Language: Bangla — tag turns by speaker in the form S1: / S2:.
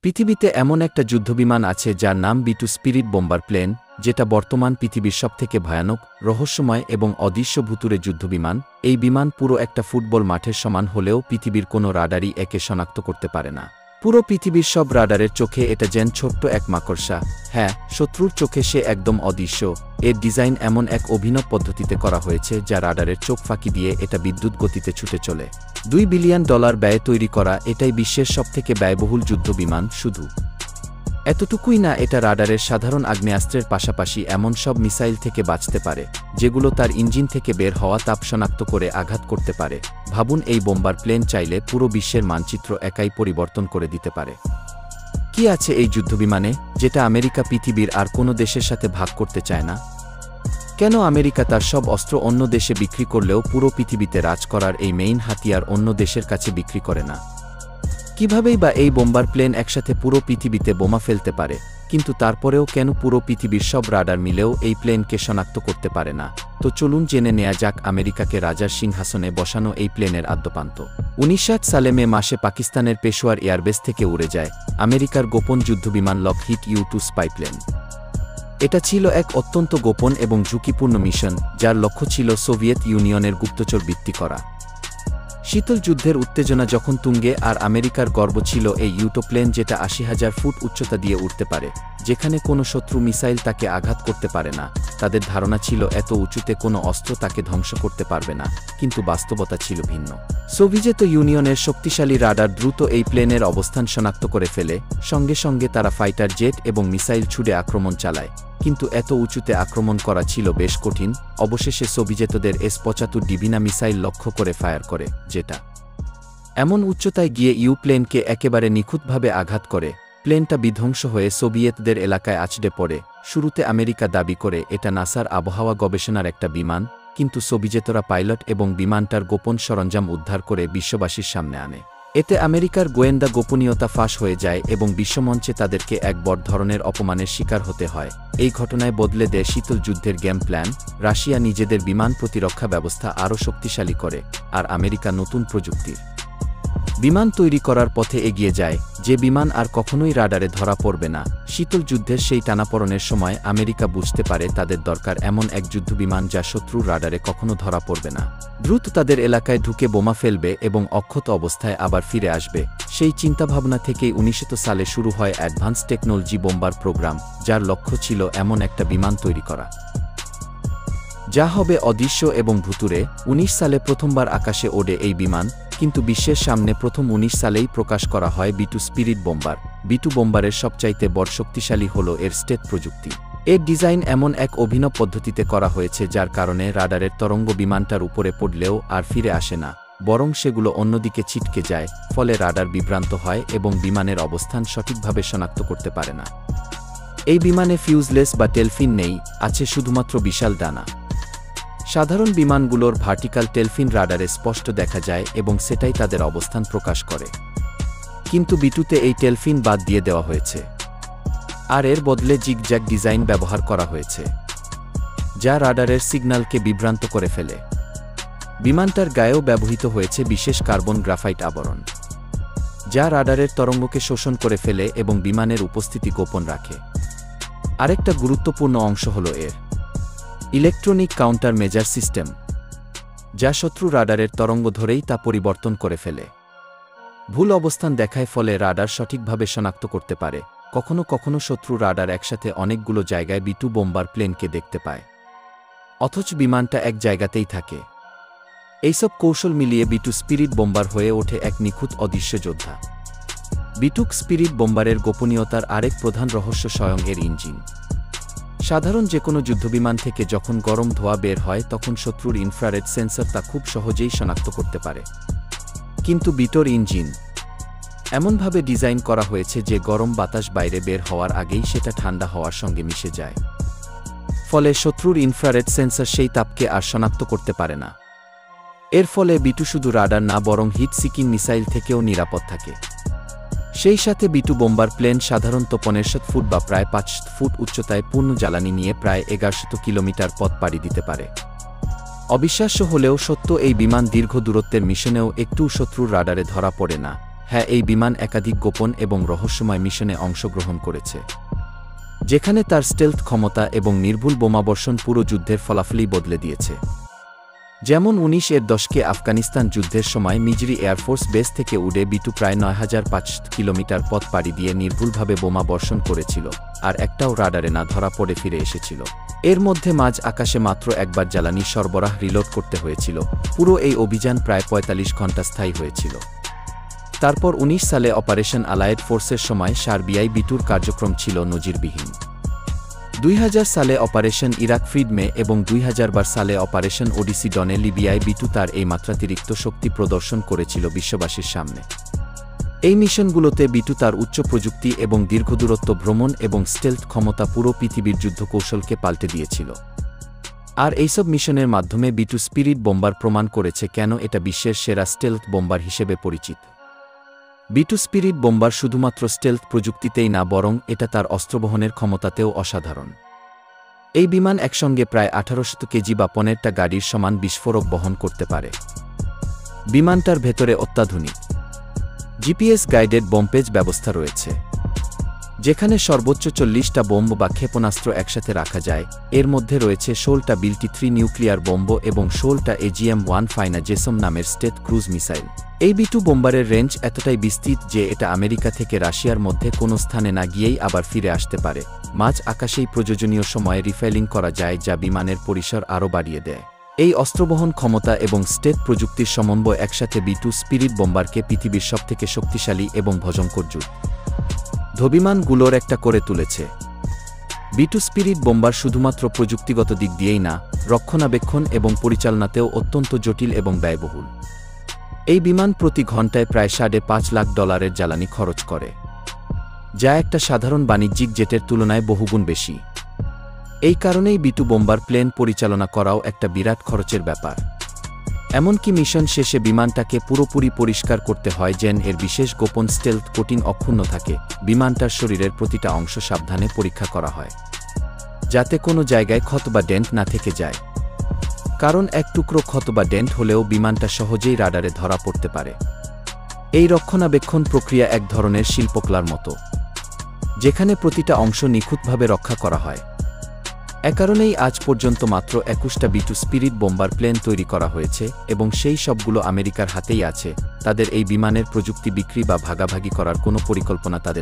S1: পৃথিবীতে এমন একটা যুদ্ধবিমান আছে যার নাম B-2 স্পিরিট বোম্বার প্লেন, যেটা বর্তমান পৃথিবীর সবথেকে ভয়ানক, রহস্যময় এবং অদৃশ্য ভূতুরে যুদ্ধবিমান। এই বিমান পুরো একটা ফুটবল মাঠের সমান হলেও পৃথিবীর কোনো রাডারই একে শনাক্ত করতে পারে না। পুরো পৃথিবীর সব রাডারের চোখে এটা যেন ছোট্ট এক মাকড়সা। হ্যাঁ, শত্রুর চোখে সে একদম অদৃশ্য। এর ডিজাইন এমন এক অভিনব পদ্ধতিতে করা হয়েছে যা রাডারের চোখ ফাঁকি দিয়ে এটা বিদ্যুৎ গতিতে ছুটে চলে। $2 বিলিয়ন ব্যয়ে তৈরি করা এটাই বিশ্বের সবথেকে ব্যয়বহুল যুদ্ধবিমান। শুধু এতটুকুই না, এটা রাডারের সাধারণ আগ্নেয়াস্ত্রের পাশাপাশি এমন সব মিসাইল থেকে বাঁচতে পারে যেগুলো তার ইঞ্জিন থেকে বের হওয়া তাপ শনাক্ত করে আঘাত করতে পারে। ভাবুন, এই বোম্বার প্লেন চাইলে পুরো বিশ্বের মানচিত্র একাই পরিবর্তন করে দিতে পারে। কি আছে এই যুদ্ধবিমানে যেটা আমেরিকা পৃথিবীর আর কোনো দেশের সাথে ভাগ করতে চায় না? কেন আমেরিকা তার সব অস্ত্র অন্য দেশে বিক্রি করলেও পুরো পৃথিবীতে রাজ করার এই মেইন হাতিয়ার অন্য দেশের কাছে বিক্রি করে না? কিভাবেই বা এই বোম্বার প্লেন একসাথে পুরো পৃথিবীতে বোমা ফেলতে পারে, কিন্তু তারপরেও কেন পুরো পৃথিবীর সব রাডার মিলেও এই প্লেনকে শনাক্ত করতে পারে না? তো চলুন জেনে নেওয়া যাক আমাকে রাজার সিংহাসনে বসানো এই প্লেনের আদ্যোপান্ত। 1960 সালে মে মাসে পাকিস্তানের পেশোয়ার এয়ারবেস থেকে উড়ে যায় আমেরিকার গোপন যুদ্ধবিমান লকহিড U-2 স্পাই প্লেন। এটা ছিল এক অত্যন্ত গোপন এবং ঝুঁকিপূর্ণ মিশন, যার লক্ষ্য ছিল সোভিয়েত ইউনিয়নের গুপ্তচর বৃত্তি করা। শীতল যুদ্ধের উত্তেজনা যখন তুঙ্গে, আর আমেরিকার গর্ব ছিল এই U-2 প্লেন, যেটা 80,000 ফুট উচ্চতা দিয়ে উঠতে পারে, যেখানে কোনো শত্রু মিসাইল তাকে আঘাত করতে পারে না। তাদের ধারণা ছিল এত উঁচুতে কোনো অস্ত্র তাকে ধ্বংস করতে পারবে না, কিন্তু বাস্তবতা ছিল ভিন্ন। সোভিয়েত ইউনিয়নের শক্তিশালী রাডার দ্রুত এই প্লেনের অবস্থান শনাক্ত করে ফেলে। সঙ্গে সঙ্গে তারা ফাইটার জেট এবং মিসাইল ছুড়ে আক্রমণ চালায়, কিন্তু এত উঁচুতে আক্রমণ করা ছিল বেশ কঠিন। অবশেষে সোভিয়েতদের S-75 ডিভিনা মিসাইল লক্ষ্য করে ফায়ার করে, যেটা এমন উচ্চতায় গিয়ে প্লেনকে একেবারে নিখুঁতভাবে আঘাত করে। প্লেনটা বিধ্বংস হয়ে সোভিয়েতদের এলাকায় আছড়ে পড়ে। শুরুতে আমেরিকা দাবি করে এটা নাসার আবহাওয়া গবেষণার একটা বিমান, কিন্তু সোভিয়েতরা পাইলট এবং বিমানটার গোপন সরঞ্জাম উদ্ধার করে বিশ্ববাসীর সামনে আনে। এতে আমেরিকার গোয়েন্দা গোপনীয়তা ফাঁস হয়ে যায় এবং বিশ্বমঞ্চে তাদেরকে এক বড় ধরনের অপমানের শিকার হতে হয়। এই ঘটনায় বদলে দেয় শীতল যুদ্ধের গেম প্ল্যান। রাশিয়া নিজেদের বিমান প্রতিরক্ষা ব্যবস্থা আরও শক্তিশালী করে, আর আমেরিকা নতুন প্রযুক্তির বিমান তৈরি করার পথে এগিয়ে যায়, যে বিমান আর কখনোই রাডারে ধরা পড়বে না। শীতল যুদ্ধের সেই টানাপড়নের সময় আমেরিকা বুঝতে পারে তাদের দরকার এমন এক যুদ্ধবিমান যা শত্রুর রাডারে কখনো ধরা পড়বে না, দ্রুত তাদের এলাকায় ঢুকে বোমা ফেলবে এবং অক্ষত অবস্থায় আবার ফিরে আসবে। সেই চিন্তাভাবনা থেকেই 1900 সালে শুরু হয় অ্যাডভান্স টেকনোলজি বোম্বার প্রোগ্রাম, যার লক্ষ্য ছিল এমন একটা বিমান তৈরি করা যা হবে অদৃশ্য এবং ভুতুরে। 19 সালে প্রথমবার আকাশে ওড়ে এই বিমান, কিন্তু বিশ্বের সামনে প্রথম 19 সালেই প্রকাশ করা হয় B-2 স্পিরিট বোম্বার। B-2 বোম্বারের সবচাইতে বড় শক্তিশালী হল এর স্টেলথ প্রযুক্তি। এর ডিজাইন এমন এক অভিনব পদ্ধতিতে করা হয়েছে যার কারণে রাডারের তরঙ্গ বিমানটার উপরে পড়লেও আর ফিরে আসে না, বরং সেগুলো অন্যদিকে ছিটকে যায়। ফলে রাডার বিভ্রান্ত হয় এবং বিমানের অবস্থান সঠিকভাবে শনাক্ত করতে পারে না। এই বিমানে ফিউজলেস বা টেলফিন নেই, আছে শুধুমাত্র বিশাল ডানা। সাধারণ বিমানগুলোর ভার্টিক্যাল টেলফিন রাডারে স্পষ্ট দেখা যায় এবং সেটাই তাদের অবস্থান প্রকাশ করে, কিন্তু B-2তে এই টেলফিন বাদ দিয়ে দেওয়া হয়েছে, আর এর বদলে জিগজ্যাগ ডিজাইন ব্যবহার করা হয়েছে, যা রাডারের সিগন্যালকে বিভ্রান্ত করে ফেলে। বিমানটার গায়েও ব্যবহৃত হয়েছে বিশেষ কার্বন গ্রাফাইট আবরণ, যা রাডারের তরঙ্গকে শোষণ করে ফেলে এবং বিমানের উপস্থিতি গোপন রাখে। আরেকটা গুরুত্বপূর্ণ অংশ হল এর ইলেকট্রনিক কাউন্টার মেজার সিস্টেম, যা শত্রু রাডারের তরঙ্গ ধরেই তা পরিবর্তন করে ফেলে। ভুল অবস্থান দেখায়, ফলে রাডার সঠিকভাবে শনাক্ত করতে পারে। কখনো কখনো শত্রু রাডার একসাথে অনেকগুলো জায়গায় B-2 বোম্বার প্লেনকে দেখতে পায়, অথচ বিমানটা এক জায়গাতেই থাকে। এইসব কৌশল মিলিয়ে B-2 স্পিরিট বোম্বার হয়ে ওঠে এক নিখুঁত অদৃশ্য যোদ্ধা। B-2 স্পিরিট বোম্বারের গোপনীয়তার আরেক প্রধান রহস্য স্বয়ং এর ইঞ্জিন। সাধারণ যে কোনো যুদ্ধবিমান থেকে যখন গরম ধোঁয়া বের হয়, তখন শত্রুর ইনফ্রারেড সেন্সর তা খুব সহজেই শনাক্ত করতে পারে, কিন্তু B-2 ইঞ্জিন এমনভাবে ডিজাইন করা হয়েছে যে গরম বাতাস বাইরে বের হওয়ার আগেই সেটা ঠান্ডা হওয়ার সঙ্গে মিশে যায়। ফলে শত্রুর ইনফ্রারেড সেন্সর সেই তাপকে আর শনাক্ত করতে পারে না। এর ফলে B-2 শুধু রাডার না, বরং হিট সিকিং মিসাইল থেকেও নিরাপদ থাকে। সেই সাথে B-2 বোম্বার প্লেন সাধারণত 1500 ফুট বা প্রায় 500 ফুট উচ্চতায় পূর্ণ জ্বালানি নিয়ে প্রায় 1100 কিলোমিটার পথ পাড়ি দিতে পারে। অবিশ্বাস্য হলেও সত্য, এই বিমান দীর্ঘ দূরত্বের মিশনেও একটু শত্রুর রাডারে ধরা পড়ে না। হ্যাঁ, এই বিমান একাধিক গোপন এবং রহস্যময় মিশনে অংশগ্রহণ করেছে, যেখানে তার স্টেলথ ক্ষমতা এবং নির্ভুল বোমাবর্ষণ পুরো যুদ্ধের ফলাফলই বদলে দিয়েছে। যেমন ১৯এর দশকে আফগানিস্তান যুদ্ধের সময় মিজরি এয়ারফোর্স বেস থেকে উড়ে বিটু প্রায় ৯,৫০০ কিলোমিটার পথ পাড়ি দিয়ে নির্ভুলভাবে বোমা বর্ষণ করেছিল, আর একটাও রাডারে না ধরা পড়ে ফিরে এসেছিল। এর মধ্যে মাঝ আকাশে মাত্র একবার জ্বালানি সরবরাহ রিলোড করতে হয়েছিল। পুরো এই অভিযান প্রায় ৪৫ ঘণ্টা স্থায়ী হয়েছিল। তারপর ১৯ সালে অপারেশন আলায়েড ফোর্সের সময় সার্বিয়ায় বিটুর কার্যক্রম ছিল নজিরবিহীন। ২০০০ সালে অপারেশন ইরাক ফ্রিড মে এবং ২০১২ সালে অপারেশন ওডিসি ডনে লিবিয়ায় বিটু তার এই মাত্রাতিরিক্ত শক্তি প্রদর্শন করেছিল বিশ্ববাসীর সামনে। এই মিশনগুলোতে বিটু তার উচ্চ প্রযুক্তি এবং দীর্ঘদূরত্ব ভ্রমণ এবং স্টেলথ ক্ষমতা পুরো পৃথিবীর যুদ্ধকৌশলকে পাল্টে দিয়েছিল। আর এইসব মিশনের মাধ্যমে বিটু স্পিরিট বোম্বার প্রমাণ করেছে কেন এটা বিশ্বের সেরা স্টেলথ বোম্বার হিসেবে পরিচিত। বিটু স্পিরিট বোম্বার শুধুমাত্র স্টেলথ প্রযুক্তিতেই না, বরং এটা তার অস্ত্রবহনের ক্ষমতাতেও অসাধারণ। এই বিমান একসঙ্গে প্রায় ১৮০০ কেজি বা ১৫টা গাড়ির সমান বিস্ফোরক বহন করতে পারে। বিমানটার ভেতরে অত্যাধুনিক জিপিএস গাইডেড বম্পেজ ব্যবস্থা রয়েছে, যেখানে সর্বোচ্চ ৪০টা বোম্ব বা ক্ষেপণাস্ত্র একসাথে রাখা যায়। এর মধ্যে রয়েছে ১৬টা বিল্টি-3 নিউক্লিয়ার বোম্ব এবং 16টা AGM-1 ফাইনা জেসম নামের স্টেথ ক্রুজ মিসাইল। এই বিটু বোম্বারের রেঞ্জ এতটাই বিস্তৃত যে এটা আমেরিকা থেকে রাশিয়ার মধ্যে কোনো স্থানে না গিয়েই আবার ফিরে আসতে পারে। মাঝ আকাশেই প্রয়োজনীয় সময়ে রিফাইলিং করা যায়, যা বিমানের পরিসর আরও বাড়িয়ে দেয়। এই অস্ত্রবহন ক্ষমতা এবং স্টেথ প্রযুক্তির সমন্বয় একসাথে বিটু স্পিরিট বোম্বারকে পৃথিবীর সবথেকে শক্তিশালী এবং ভয়ঙ্কর যুদ্ধবিমানগুলোর একটা করে তুলেছে। বিটু স্পিরিট বোম্বার শুধুমাত্র প্রযুক্তিগত দিক দিয়েই না, রক্ষণাবেক্ষণ এবং পরিচালনাতেও অত্যন্ত জটিল এবং ব্যয়বহুল। এই বিমান প্রতি ঘন্টায় প্রায় $৫.৫ লাখ জ্বালানি খরচ করে, যা একটা সাধারণ বাণিজ্যিক জেটের তুলনায় বহুগুণ বেশি। এই কারণেই বিটু বোম্বার প্লেন পরিচালনা করাও একটা বিরাট খরচের ব্যাপার। এমনকি মিশন শেষে বিমানটাকে পুরোপুরি পরিষ্কার করতে হয় যেন এর বিশেষ গোপন স্টেলথ কোটিং অক্ষুণ্ণ থাকে। বিমানটার শরীরের প্রতিটা অংশ সাবধানে পরীক্ষা করা হয়, যাতে কোনো জায়গায় ক্ষত বা ডেন্ট না থেকে যায়, কারণ এক টুকরো ক্ষত বা ডেন্ট হলেও বিমানটা সহজেই রাডারে ধরা পড়তে পারে। এই রক্ষণাবেক্ষণ প্রক্রিয়া এক ধরনের শিল্পকলার মতো, যেখানে প্রতিটা অংশ নিখুঁতভাবে রক্ষা করা হয়। এ কারণেই আজ পর্যন্ত মাত্র ২১টা বিটু স্পিরিট বোম্বার প্লেন তৈরি করা হয়েছে এবং সেই সবগুলো আমেরিকার হাতেই আছে। তাদের এই বিমানের প্রযুক্তি বিক্রি বা ভাগাভাগি করার কোনো পরিকল্পনা তাদের